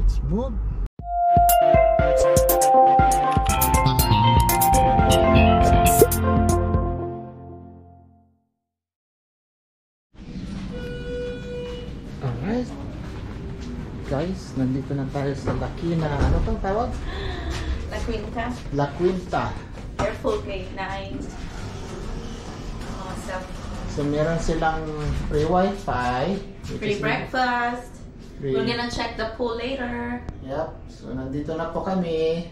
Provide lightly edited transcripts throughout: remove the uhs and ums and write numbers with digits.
Let's move. Alright. Guys, nandito na tayo sa La Quina. Ano pang tawag? La Quinta. La Quinta. Careful kay 9. So meron silang free wifi. Free breakfast. Free. We're gonna check the pool later. Yep. So nandito na po kami.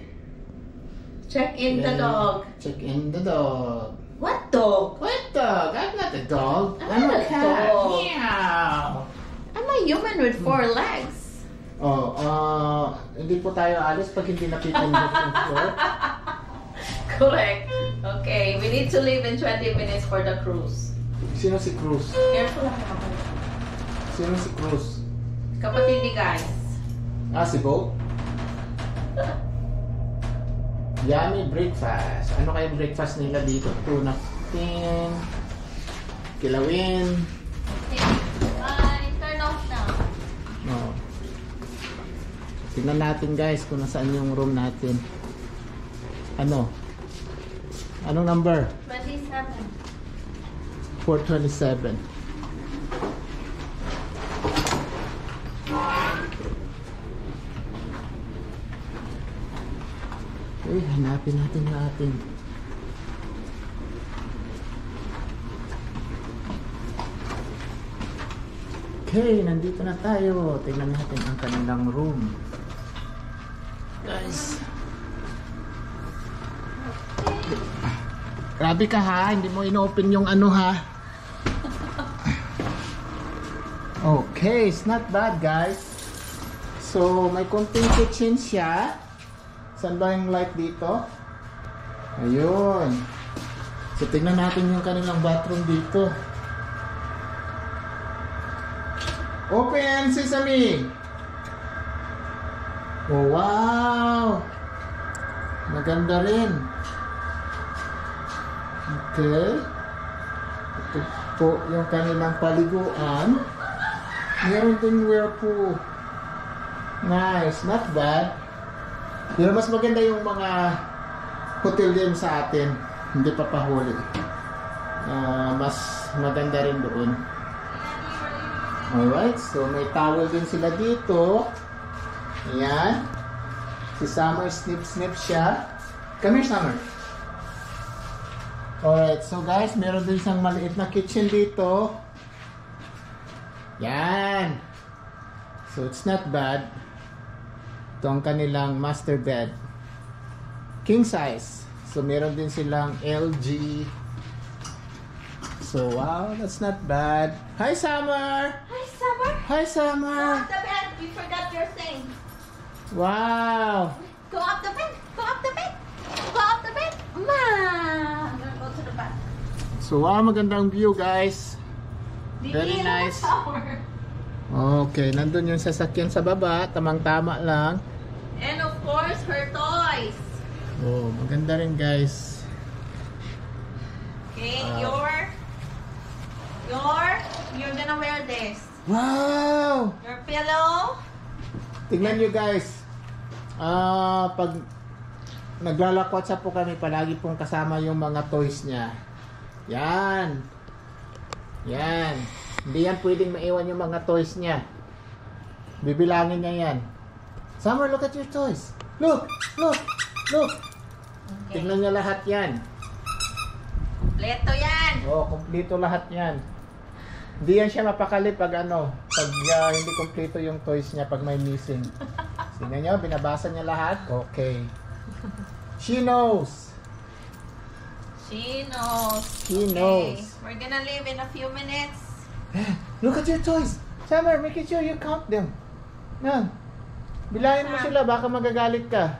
Check in the dog. Check in the dog. What dog? What dog? I'm not a dog. I'm a a cat. dog. Meow. I'm a human with 4 legs. Oh, hindi po tayo alis pag hindi napipindot yung floor. Correct. Okay, we need to leave in 20 minutes for the cruise. Sino si Cruz? Careful lang ako. Sino si Cruz? Kapatid ni guys. Si Bo? Yummy breakfast. Ano kayong breakfast nila dito? Tuna tin, kilawin. Okay. Turn off now. Oh. Tingnan natin guys kung nasaan yung room natin. Ano? Anong number? 27. 427. Uy, hanapin natin. Okay, nandito na tayo. Tingnan natin ang kanilang room. Guys. Grabe ka ha, hindi mo ino-open yung ano ha. Okay, it's not bad guys. So, may konting kitchen siya. Saan ba yung light dito? Ayun. So, tingnan natin yung kanilang bathroom dito. Open sesame! Oh, wow! Maganda rin. Okay. Ito po yung kanilang paliguan. Meron din whirlpool. Nice, not bad. Pero mas maganda yung mga hotel din sa atin. Hindi pa pahuli. Mas maganda rin doon. Alright, so may towel din sila dito. Ayan. Si Summer snip siya. Come here, Summer. Alright, so guys, meron din isang maliit na kitchen dito. Yan. So it's not bad. Ito ang kanilang master bed. King size. So meron din silang LG. So wow, that's not bad. Hi Summer! Hi, Summer. Hi Summer! Go up the bed. We forgot your thing. Wow! Go up the bed. Go up the bed. Go up the bed. Ma. I'm gonna go to the bath. So wow, magandang view guys. Very nice. Okay, nandun yung sasakyan sa baba. Tamang-tama lang. And of course, her toys. Oh, maganda rin guys. Okay, you're gonna wear this. Wow! Your pillow. Tingnan nyo guys. Pag naglalakwatsa po kami, palagi pong kasama yung mga toys niya. Yan. Yan. Hindi yan pwedeng maiwan yung mga toys niya. Bibilangin niya yan. Summer, look at your toys. Look! Look! Look! Okay. Tingnan niya lahat yan. Kompleto yan. Oh, kompleto lahat yan. Hindi yan siya mapakali pag pag hindi kompleto yung toys niya pag may missing. Tingnan niyo, binabasa niya lahat. Okay. She knows. She knows. She knows. We're gonna leave in a few minutes. Look at your toys. Summer, make sure you count them. Yan. Bilangin mo sila, baka magagalit ka.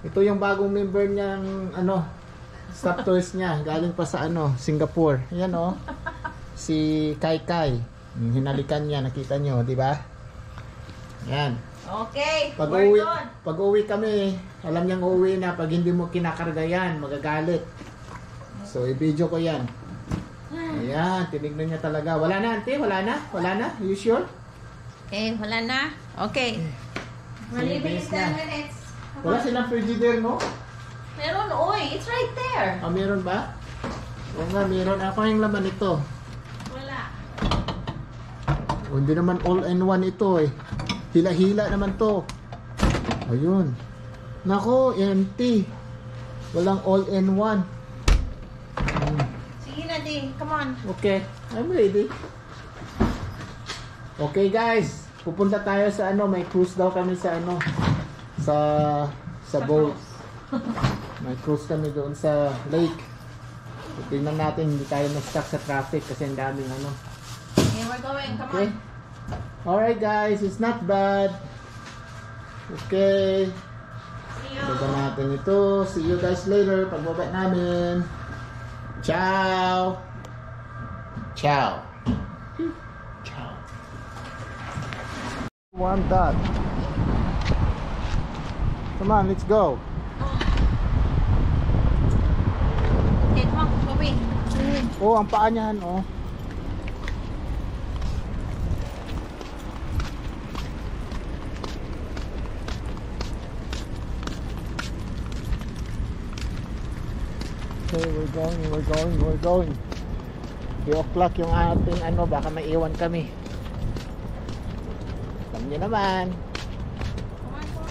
Ito yung bagong member niyang stop toys niya. Galing pa sa Singapore. Yan si Kai Kai. Hinalikan niya, nakita niyo, di ba? Yan. Okay, Pag uwi kami, alam niyang uwi na. Pag hindi mo kinakarga yan, magagalit. So, i-video ko yan. Ayan, tinignan niya talaga. Wala na, auntie? Wala na? Wala na? You sure? Okay, wala na? Okay. We're leaving in 10 minutes. Wala silang frigidaire, no? Meron, oy. It's right there. Ah, meron ba? Oo nga, meron. Ako yung laman ito. Wala. O, hindi naman all-in-one ito eh. Hila-hila naman to. Ayun. Nako, empty. Walang all-in-one. Sige na, Di. Come on. Okay, I'm ready. Okay guys, pupunta tayo sa ano, may cruise daw kami sa ano, sa boat. May cruise kami doon sa lake. So, tingnan natin, hindi tayo na-stuck sa traffic kasi ang daming ano. Okay, we're going. Come Okay. on. Alright guys, it's not bad. Okay. See you. Baba natin ito. See you guys later. Pagbaba namin. Ciao. Ciao. Ciao. Want that. Come on, let's go. Okay, come on. Go away. Oh, ang paa niyan, oh. Okay, we're going. 3 o'clock yung ating ano, baka maiwan kami. Alam niyo naman. Come on, go.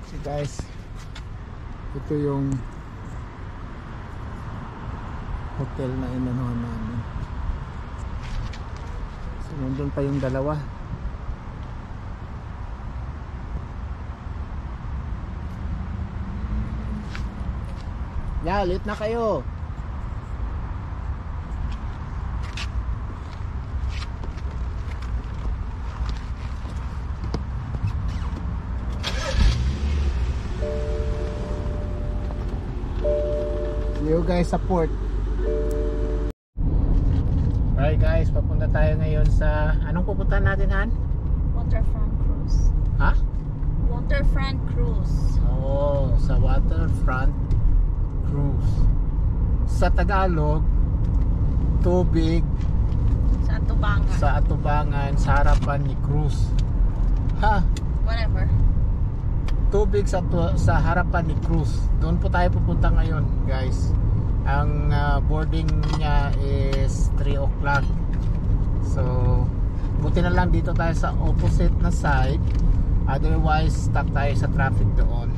So guys, ito yung hotel na inanuhan namin. So nandun pa yung dalawa. Yeah, late na kayo. See you guys sa port. Alright guys, papunta tayo ngayon sa... Anong pupuntahan natin, Han? Waterfront cruise. Ha? Waterfront cruise. Oo, sa waterfront cruise. Sa Tagalog, tubig Sa Tubangan. sa Atubangan sa harapan ni cruise. Ha? Whatever. Tubig sa harapan ni cruise. Doon po tayo pupunta ngayon, guys. Ang boarding niya is 3 o'clock. So, buti na lang dito tayo sa opposite na side. Otherwise, stuck tayo sa traffic doon.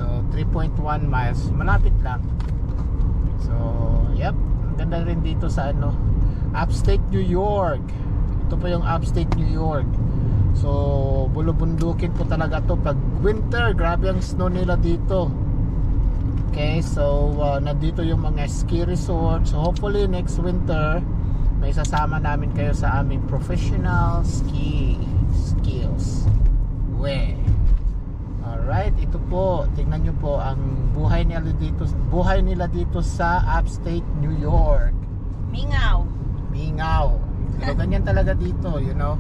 So, 3.1 miles. Malapit lang. So, yep. Ang ganda rin dito sa ano, Upstate New York. Ito po yung Upstate New York. So, bulubundukin po talaga to pag winter. Grabe ang snow nila dito. Okay, so nandito yung mga ski resort. So hopefully next winter may sasama namin kayo sa aming professional ski skills. Alright, ito po. Tingnan nyo po ang buhay nila dito sa Upstate New York. Mingaw. Mingaw. Pero ganyan talaga dito, you know.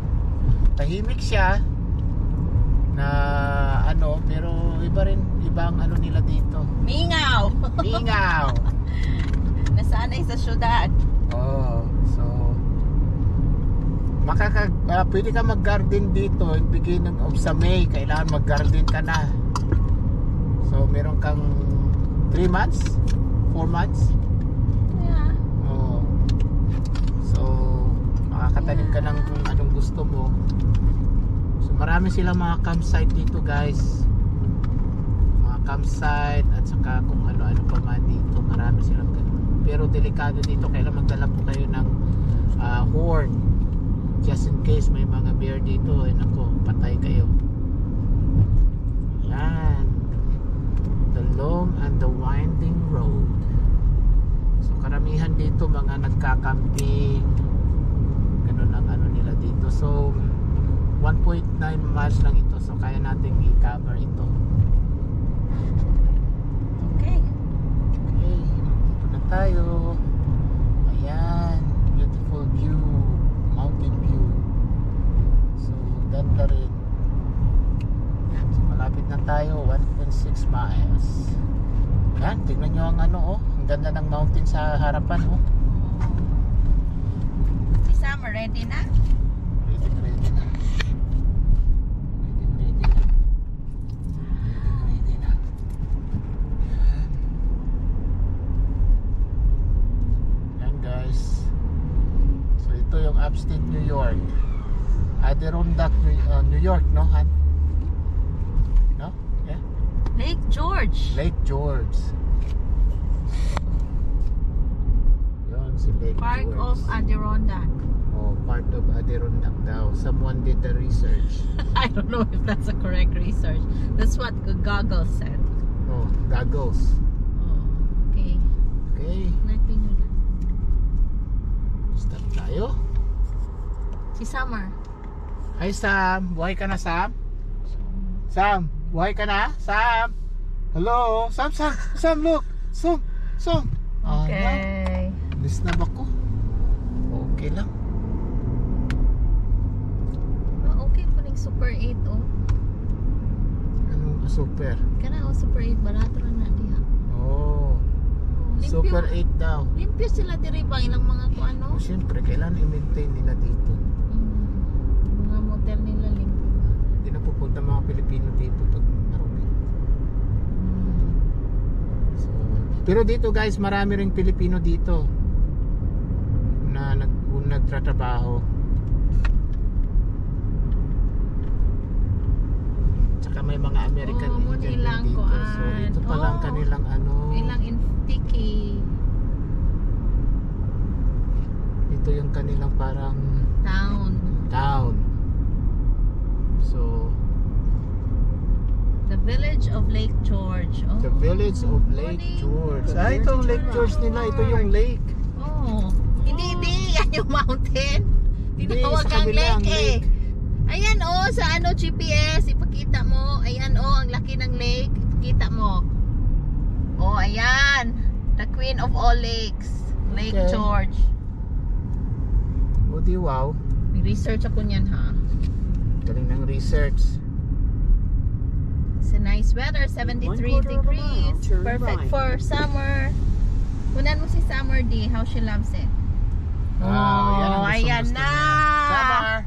Tahimik siya na ano, pero ibang ano nila dito. Mingaw. Mingaw. Nasanay sa syudad. Oh, so pwede ka mag-garden dito in beginning of sa May. Kailangan mag-garden ka na. So meron kang 3 months? 4 months? Yeah. Oh. So makakatanim ka ng kung anong gusto mo. So marami silang mga campsite dito, guys. Mga campsite at saka kung ano-ano pa man dito. Marami silang ganun. Pero delikado dito, kailangan magdala po kayo ng horn. Just in case may mga bear dito, eh nako, patay kayo. Yan. The long and the winding road. So karamihan dito mga nagka-camping. Ganun ang ano nila dito. So 1.9 miles lang ito. So kaya natin i-cover ito. Okay. Okay, dito na tayo. Ayan, beautiful view, mountain view. So Ganda rin. So, malapit na tayo, 1.6 miles. Yan, tignan nyo ang ano, oh. Ang ganda ng mountain sa harapan, oh. Si Summer, ready na? Ready na. Ready na. Yan guys. So ito yung upstate New York. Adirondack, New York, no? No? Yeah. Lake George. Lake George. Yun si Lake Park George. of Adirondack. Oh, part of Adirondack daw. Someone did the research. I don't know if that's a correct research. That's what Google said. Oh, goggles. Oh, okay. Okay. Nakpin nyo lang. Stop tayo. Si Summer. Hi Sam, buhay ka na Sam? Sam, buhay ka na? Sam? Hello? Sam, look! Sam! Okay. Alis na ba ko? Okay lang. Okay po ning Super 8 oh. Anong super? Kana oh Super 8 barato na diha. Oh, Super 8 daw. Limpyo sila diri ba ilang mga kuano? Siyempre, kailangan i-maintain nila dito. Mga motel nila limpyo ba? Hindi na pupunta mga Pilipino dito pag marumi. So, pero dito guys, marami ring Pilipino dito na nagtratrabaho. Tsaka may mga American Indian ilang dito. kuan. So ito pa lang kanilang ano. Ilang intiki. Ito yung kanilang parang town. So The village of Lake George. Oh. the village of Lake George. Ah, ito ang Lake George nila. Ito yung lake. Oh. Hindi. Yan yung mountain. Hindi, Tinawag sa ang kabilang lake eh. Ayan oh, sa ano GPS, ipakita mo. Ayan oh, ang laki ng lake. Ipakita mo. Oh, ayan. The Queen of all lakes. Lake Okay. George. O di wow. May research ako niyan ha. Galing ng research. It's a nice weather, 73 degrees. turn Perfect right. for summer. Kunan mo si Summer D, how she loves it. Wow, yan ang Oh, ayan gustong-gusto na. niya.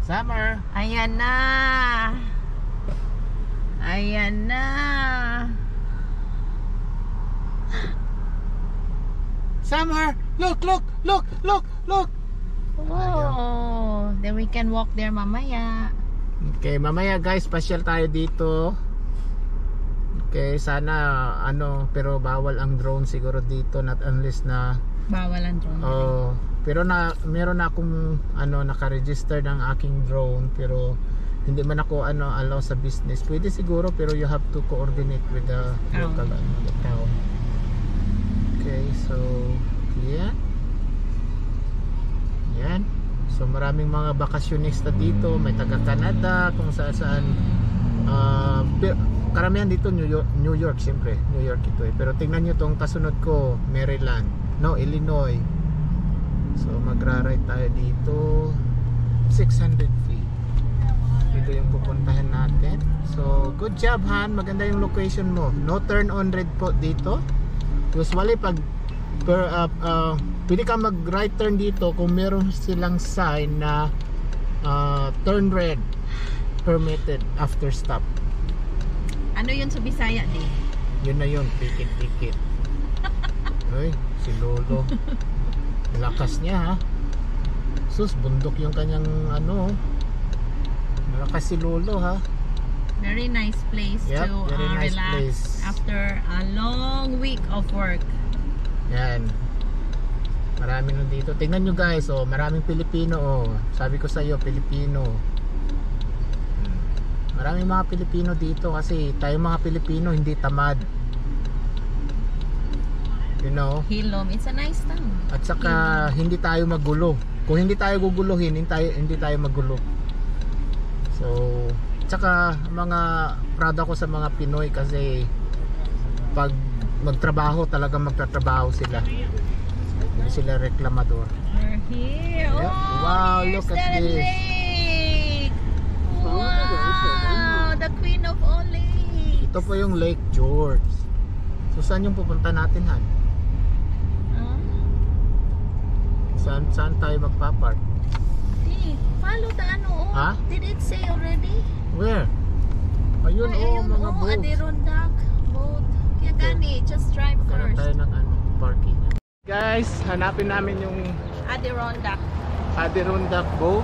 Summer. Ayan na. Ayan na. Summer. Look. Oh, then we can walk there mamaya. Okay, mamaya guys, pasyal tayo dito. Okay, sana ano, pero bawal ang drone siguro dito, not unless na Bawal ang drone. pero meron na akong ano, naka-register ng aking drone, pero hindi man ako allow sa business. Pwede siguro, pero you have to coordinate with the local the town. Okay, so yan. So maraming mga bakasyonista dito, may taga Canada, kung saan karamihan dito New York siyempre, New York ito eh. Pero tingnan nyo tong kasunod ko, Maryland, Illinois. So magra-ride tayo dito 600 feet. Ito yung pupuntahan natin. So good job Han, maganda yung location mo. No turn on red po dito. Usually pag pwede ka mag right turn dito kung meron silang sign na turn red permitted after stop. Ano yun sa Bisaya di? Yun na yun, pikit. Ay, si Lolo. Lakas niya ha. Sus, bundok yung kanyang malakas si Lolo ha. Very nice place Yep, to very nice relax place. after a long week of work. Yan. Marami nun dito. Tingnan nyo guys, maraming Pilipino Sabi ko sa iyo, Pilipino. Maraming mga Pilipino dito kasi tayo mga Pilipino hindi tamad. You know? Hilom, it's a nice town. At saka hindi tayo magulo. Kung hindi tayo guguluhin, hindi tayo magulo. So, tsaka mga proud ako sa mga Pinoy kasi pag magtrabaho talagang magtatrabaho sila. Hindi sila reklamador. We're here. Yep. Oh, Wow, here's look at the this. lake. Ito po yung Lake George. So saan yung pupunta natin, Han? Saan tayo magpapark? Follow the ano. Ha? Did it say already? Where? Ayun, mga boats. Adirondack boat. Kaya gani, just drive Magkaroon first. tayo ng parking. Guys, hanapin namin yung Adirondack. Adirondack boat.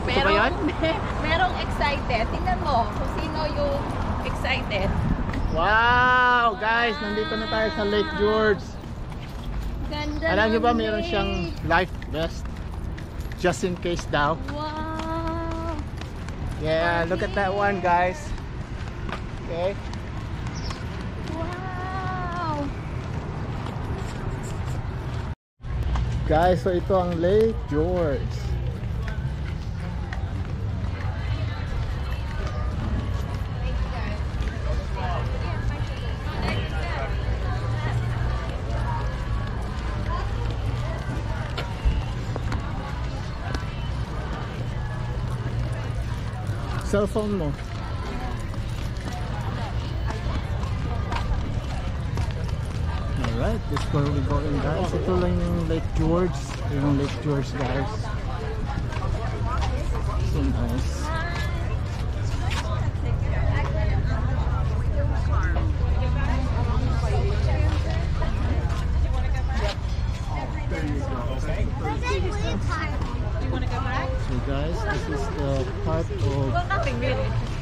Ito ba yan? Merong excited. Tingnan mo kung sino yung excited. Wow! Guys, nandito na tayo sa Lake George. Ganda. Alam niyo ba ng meron lake. siyang life vest? Just in case daw. Wow. Yeah, look at that one, guys. Okay. Wow. Guys, so ito ang Lake George. Cellphone mo. Alright, this is where we going, guys. Ito lang yung Lake George. Yung Lake George, guys. So nice. So guys, this is the part of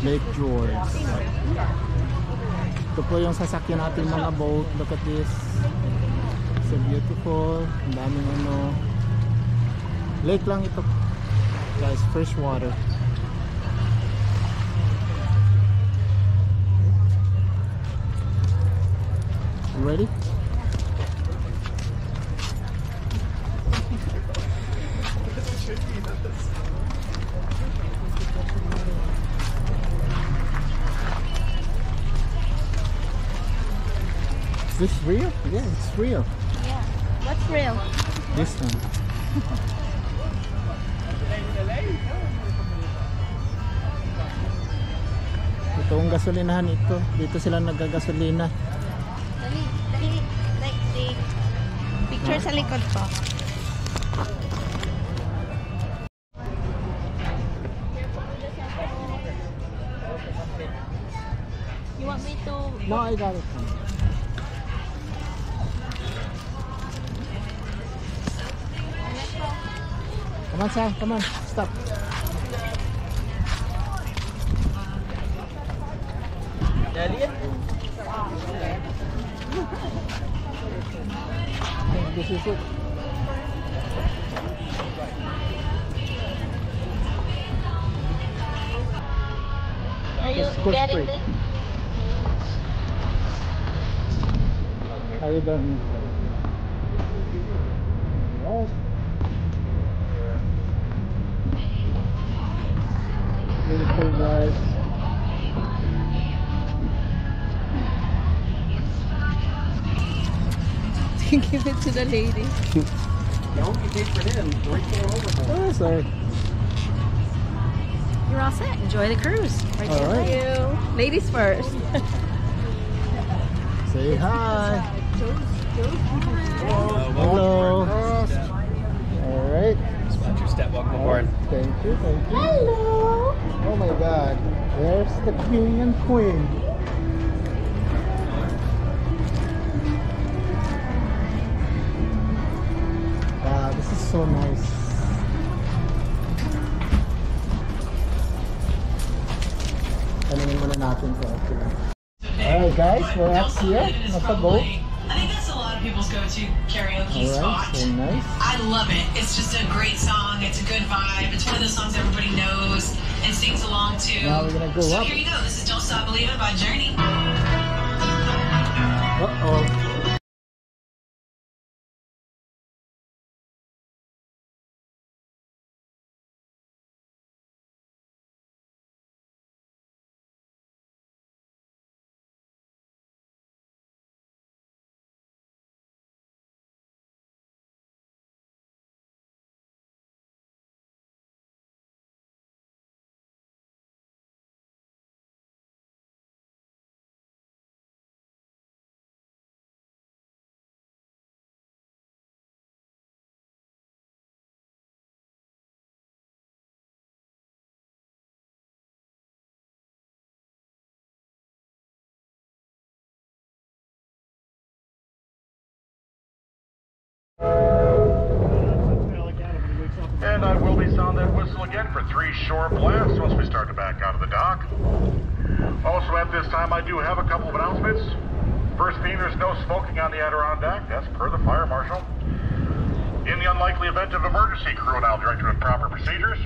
Lake George. Ito po yung sasakyan natin mga boat. Look at this. So beautiful. Ang daming ano. Lake lang ito. Guys, fresh water. You ready? Is this real? Yeah, it's real. Yeah. What's real? This one. Ito ang gasolinahan ito. Dito sila naggagasolina. Dali. Like, picture sa likod ko. You want me to... No, I got it. Come on, Sam. Come on. Stop. This is it. Are you Just go getting straight. this? How you doing? Right. Beautiful, guys. Give it to the lady. Don't you take for him. Oh, sorry. You're all set. Enjoy the cruise. Right All right. you. Ladies first. Say hi. Hello. All right. Just watch your step. Welcome aboard. Thank you. Thank you. Hello. Oh my God. There's the king and queen. Wow, this is so nice. Tanungin muna natin to. Alright guys, we're at here. Nasa boat. I think that's a lot of people's go-to karaoke Alright, spot. so nice. I love it. It's just a great song. It's a good vibe. It's one of those songs everybody knows and sings along to. Now we're gonna go so up. here you go. This is Don't Stop Believing by Journey. Uh-oh. And I will be sounding that whistle again for 3 short blasts once we start to back out of the dock. Also at this time, I do have a couple of announcements. First being, there's no smoking on the Adirondack. That's per the fire marshal. In the unlikely event of emergency, crew and I will direct you with proper procedures.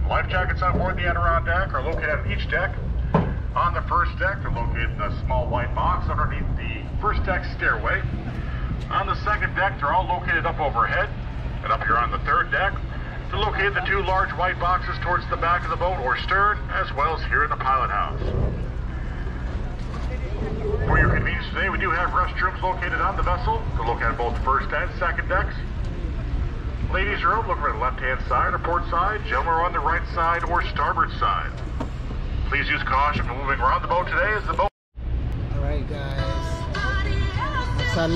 Life jackets on board the Adirondack are located on each deck. On the first deck, they're located in a small white box underneath the first deck stairway. On the second deck, they're all located up overhead. And up here on the third deck, they're located in the 2 large white boxes towards the back of the boat or stern, as well as here in the pilot house. For your convenience today, we do have restrooms located on the vessel. They're located on both first and second decks. Ladies' room, look for the left-hand side or port side. Gentlemen are on the right side or starboard side. Please use caution when moving around the boat today as the boat... Alright guys. Sa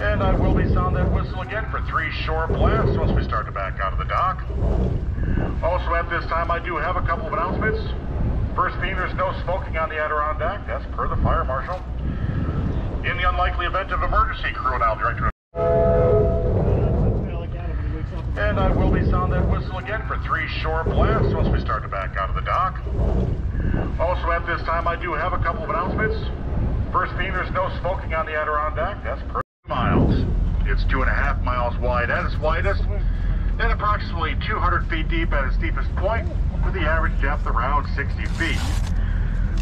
And I will be sounding that whistle again for 3 short blasts once we start to back out of the dock. Also at this time, I do have a couple of announcements. First being, there's no smoking on the Adirondack. That's per the fire marshal. In the unlikely event of emergency, crew and I will direct you. And I will be sounding that whistle again for 3 short blasts once we start to back out of the dock. Also at this time, I do have a couple of announcements. First being, there's no smoking on the Adirondack. That's per miles. It's 2.5 miles wide at its widest, and approximately 200 feet deep at its deepest point, with the average depth around 60 feet.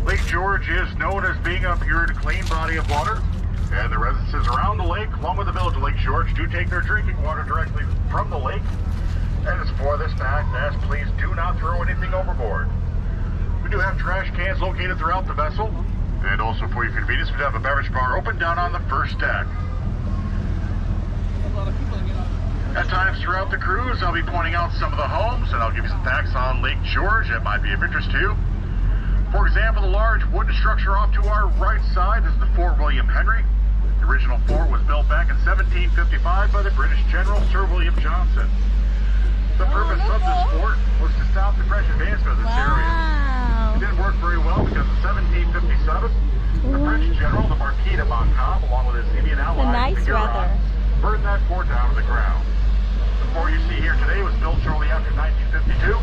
Lake George is known as being a pure and clean body of water, and the residences around the lake, along with the village of Lake George, do take their drinking water directly from the lake. And it's for this fact that please do not throw anything overboard. We do have trash cans located throughout the vessel, and also for your convenience, we do have a beverage bar open down on the first deck. At times throughout the cruise, I'll be pointing out some of the homes, and I'll give you some facts on Lake George that might be of interest to you. For example, the large wooden structure off to our right side is the Fort William Henry. The original fort was built back in 1755 by the British General Sir William Johnson. The purpose of this fort was to stop the French advancement of this area. It didn't work very well because in 1757, the French general, the Marquis de Montcalm, along with his Indian allies, the Hurons, burned that fort down to the ground. The fort you see here today was built shortly after 1952.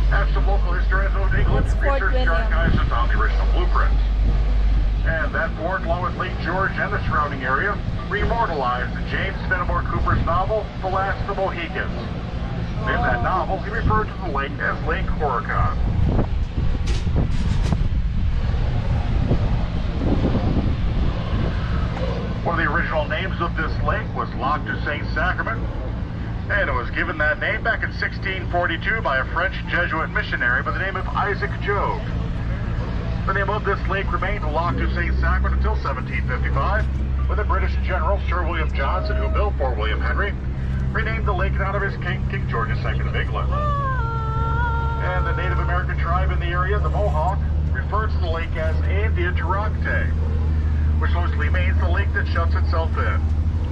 Have some local historians of England researched the archives and found the original blueprints. And that fort, along with Lake George and the surrounding area, re-immortalized in James Fenimore Cooper's novel, The Last of the Mohicans. In that novel, he referred to the lake as Lake Horicon. One of the original names of this lake was Lac du Saint-Sacrement, and it was given that name back in 1642 by a French Jesuit missionary by the name of Isaac Jogues. The name of this lake remained Lac du Saint-Sacrement until 1755, when the British General Sir William Johnson, who built Fort William Henry, renamed the lake in honor of his king, King George II of England. And the Native American tribe in the area, the Mohawk, referred to the lake as Andiatarocte, which mostly means the lake that shuts itself in.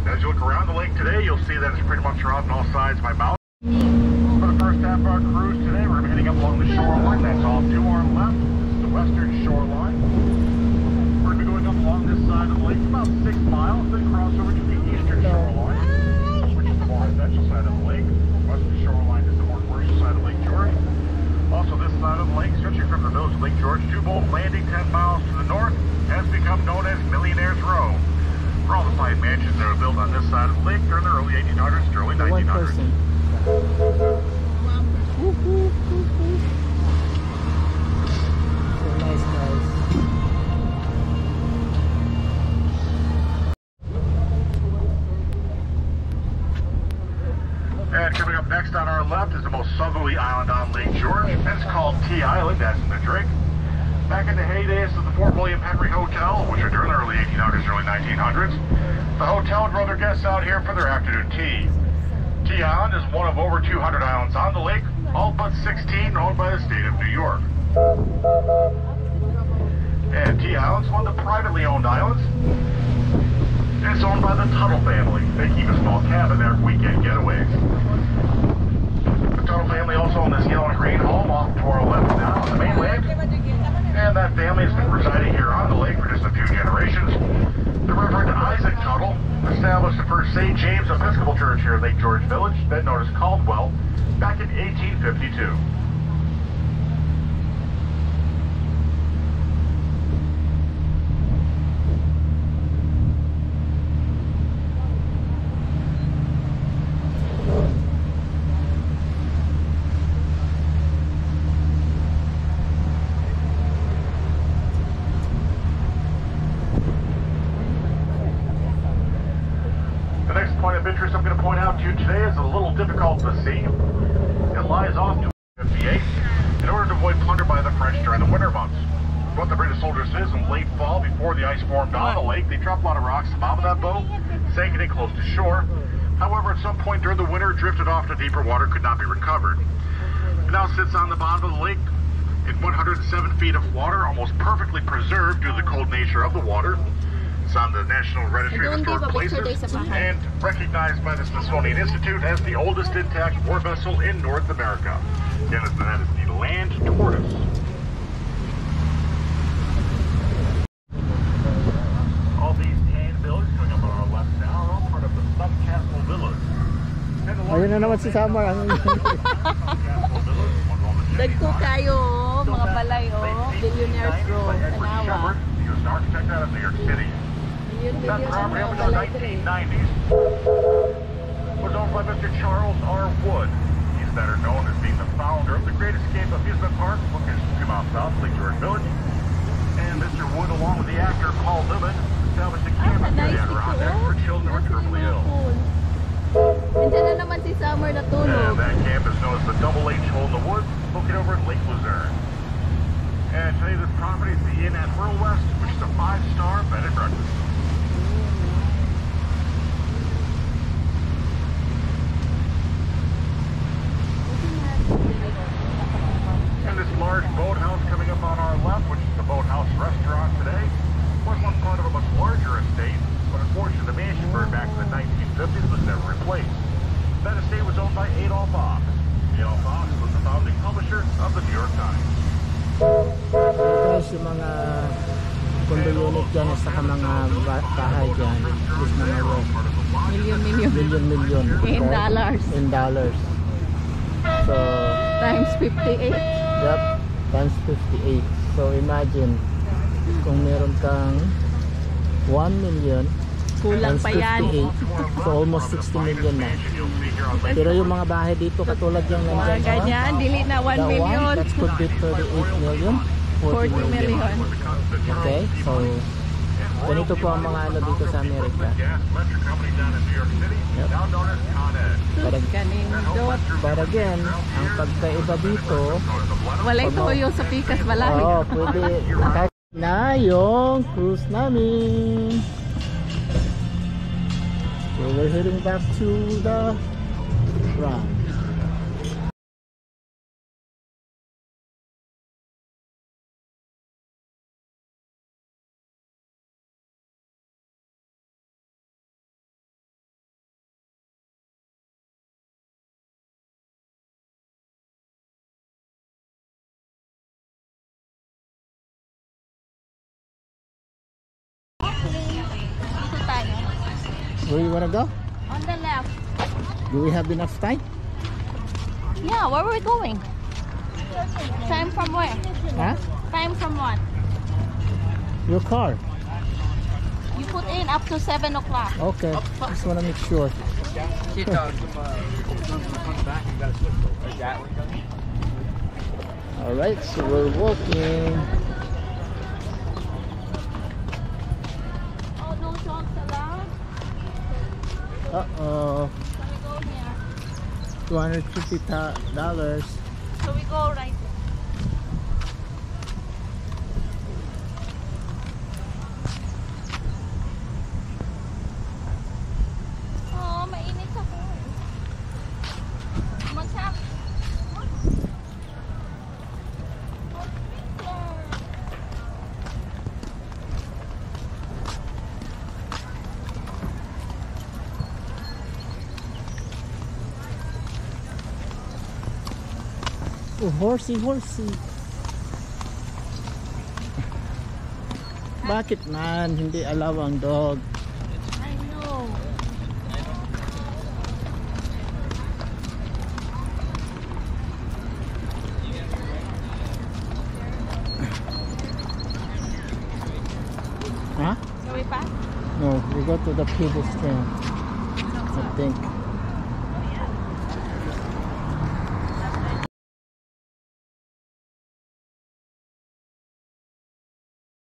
As you look around the lake today, you'll see that it's pretty much surrounded on all sides by mountains. For the first half of our cruise today, we're going to be heading up along the shoreline. That's off to our left. This is the western shoreline. We're going to be going up along this side of the lake about 6 miles, then cross over to the eastern shoreline, which is the more residential side of the lake. The western shoreline is the more commercial side of Lake George. Also, this side of the lake, stretching from the village of Lake George to Bolt Landing 10 miles to the north, has become known as Millionaire's Row. For all the 5 mansions that were built on this side of the lake during the early 1800s to early 1900s. So nice, guys. And coming up next on our left is the most southerly island on Lake George, and it's called Tea Island, as in the drink. Back in the heydays of the Fort William Henry Hotel, which are during the early 1800s, early 1900s, the hotel would draw their guests out here for their afternoon tea. Tea Island is one of over 200 islands on the lake, all but 16 owned by the state of New York. And Tea Island is one of the privately owned islands. It's owned by the Tuttle family. They keep a small cabin there for weekend getaways. The Tuttle family also own this yellow and green home off to our left now on the mainland. And that family has been residing here on the lake for just a few generations. The Reverend Isaac Tuttle established the first St. James Episcopal Church here at Lake George Village, then known as Caldwell, back in 1852. Point of interest I'm going to point out to you today is a little difficult to see. It lies off to 58 in order to avoid plunder by the French during the winter months. What the British soldiers did is in late fall, before the ice formed on the lake, they dropped a lot of rocks at the bottom of that boat, sank it in close to shore. However, at some point during the winter, it drifted off to deeper water, could not be recovered. It now sits on the bottom of the lake in 107 feet of water, almost perfectly preserved due to the cold nature of the water. It's on the National Registry of Historic Places and recognized by the Smithsonian Institute as the oldest intact war vessel in North America. Again, that is the Land Tortoise. All these tan villages coming up on our left now are all part of the Subcastle Village. Ayun na naman si Samar. Dagko kayo, mga balay, oh. Billionaires Road, Tanawa. He was an architect out of New York City. That property up in the 1990s was owned by Mr. Charles R. Wood. He's better known as being the founder of the Great Escape amusement park, located 2 miles south of Lake George Village. And Mr. Wood, along with the actor Paul Newman, established a camp near the Adirondack for children who are terminally ill. Nandiyan na naman si Summer na And tulog. that camp is known as the Double H Hole in the Woods, located over at Lake Luzerne. And today this property is the Inn at Rural West, which is a 5-star bed and breakfast. And this large boathouse coming up on our left, which is the Boathouse Restaurant today, was once part of a much larger estate, but unfortunately the mansion burned back in the 1950s was never replaced. That estate was owned by Adolph Ox. Adolph Ox was the founding publisher of the New York Times. Guys, yung mga condo unit dyan at saka mga bahay dyan is mga million In dollars. in dollars. So Times 58. yep, times 58. So imagine kung meron kang 1 million Kulang times pa yan. 58, so almost 60 million na. Pero yung mga bahay dito katulad yung Mga nandyan, ganyan, dili na 1 that million. one, that could be 38 million, 40 million. Okay, so ganito po ang mga ano dito sa Amerika. Yep. Kanindot. But again, ang pagkaiba dito, Walay toyo sa pikas balay. pwede na yung cruise namin. So we're heading back to the front. Dito tayo. Where you wanna go? On the left. Do we have enough time? Yeah, where are we going? Time from where? Huh? Time from what? Your car. You put in up to 7 o'clock. Okay, just wanna make sure. Alright, so we're walking. Oh, no dogs allowed? Uh-oh, So we go here. $250. So we go right there. Oh, mainit ako. Magsap. Oh, horsey. Bakit man hindi allow ang dog? I know. No, we go to the cable stream. I think.